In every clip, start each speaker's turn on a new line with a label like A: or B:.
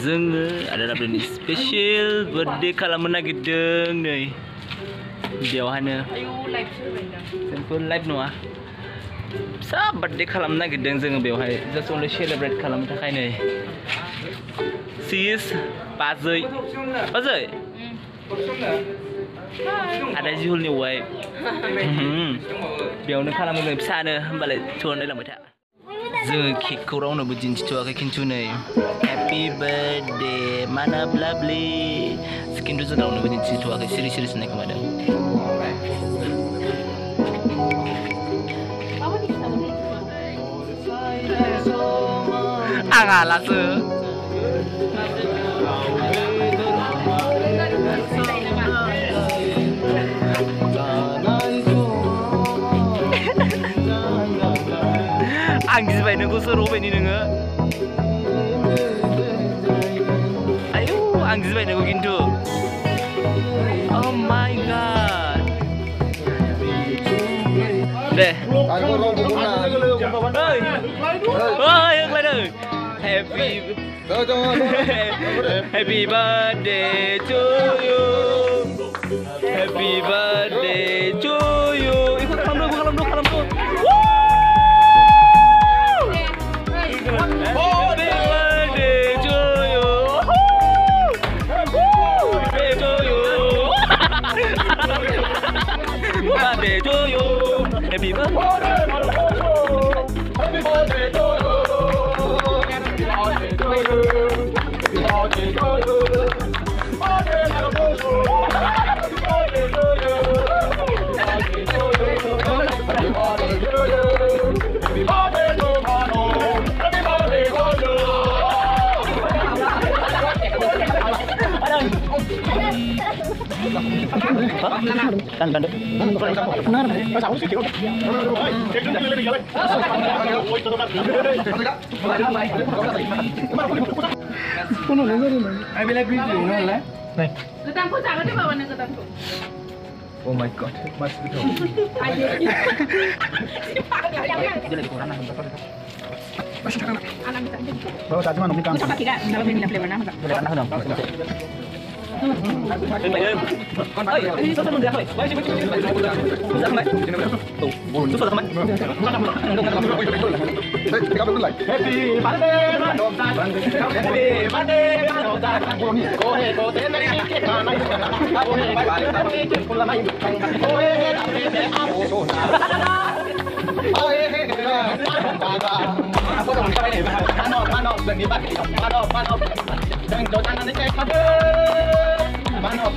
A: जोङो ada Rabdani spesial birthday खालामनो नागिरदों नै बेयावहानो सिम्पोल लाइफ नङा फिसा birthday खालामनो नागिरदों जोङो बेवहाय just only celebrate खालामनो थाखाय नै she is बाजै ada Jihulनि wife बेयावनो खालामो फिसानो होमबालाय थुनानै लांबाय था जोङो केकखौ रावनोबो दिन्थिथ'वाखै खिन्थु नै हेपि बार्थडे माना ब्लाब्लि खिन्थु जों रावनोबो दिन्थिथ'वाखै सिरि सिरि सिनाय खोमादों आं हालासो आं गिबाय नोंखौ सोर होबायनि नोङो आयौ आं गिबाय नोंखौ खिन्थु oh my god they happy birthday to you happy birthday to you ikut खालामदो birthday to you happy birthday happy birthday to you happy birthday to you happy birthday to you happy Kan banduk. Benar. Masa aku sih kok. Kono dengerin. I will agree to you, no lah. Nih. Ketanku jangan di bawah ketanku. Oh my god, mas betul. Jadi di koran masih anak. Anak bisa. Bawa tadi mana nikah. Coba kira dalam ini flavor mana? Boleh tanah dong. Con ơi, sắp được rồi. Quay đi. Ra mày. Tủ, buồn chút rồi mày. Đấy, cái đó lại. Happy birthday. Happy birthday. Cô hề cô tên này. Cô hề birthday. Cô là mày. Cô hề birthday. Ôi, aku dong coba ini. Mano, bagi bagi. Mano. Jangan jodoh nanti cek mano. Mano.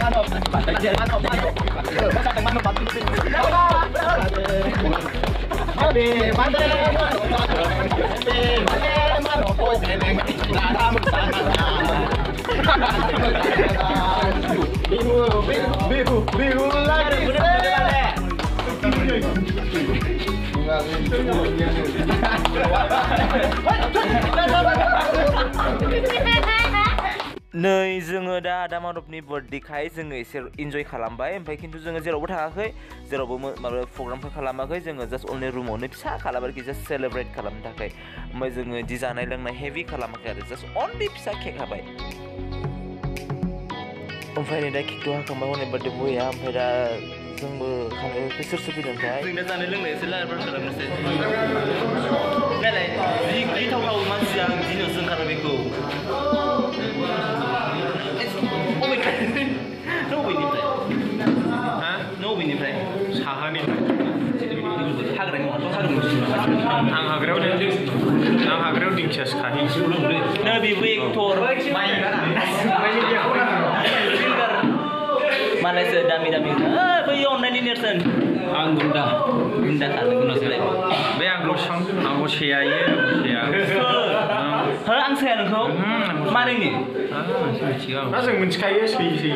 A: Biru lagi. नै जोङो दा आदा माधबनि बार्थडेखाय जोङो एसे इन्जय खालामबाय ओमफ्राय खिन्थु जोङो जेरावबो थाङाखै जेरावबो माबा प्रग्रामफोर खालामाखै जोङो जास्ट अनलि रुमावनो फिसा खालामो आरोखि जास्ट सेलेब्रेट खालामनो थाखाय ओमफ्राय जोङो इदि जानाय लोंनाय हेभि खालामाखै आरो जास्ट अनलि फिसा केक हाबाय ओमफ्राय नै दा केकखौ हाखांबाय हनै बार्थडे बयआ ओमफ्राय दा जोंबो खानाय सोर फैदोंथाय जों दा जानाय लोंनाय एसे लाहार फाहार खालामनोसै नालाय जि गिथावथाव मानसि आं दिनैसो ओंखारो बेखौ न'बेनिफ्राय साहानिफ्राय आं हाग्रायाव दिंखियासो खाहैनोसै नै बेबो एक्टर मालायसो दामि बै अननायनि नेरसोन आं गुन्दा खानो गुन्दासोलाय बे आंखौ सेया आं सेया नोंखौ मारैनि जों मिथिखायो सैयो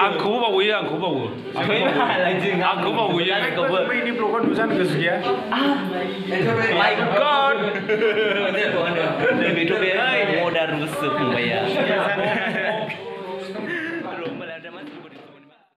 A: आंखौबो बावयो आंखौ बावयो बैनि ब्लगाव नुजानो गोसो गैया माय गड बेथ' बे मडार्न बुस्थु फंबाया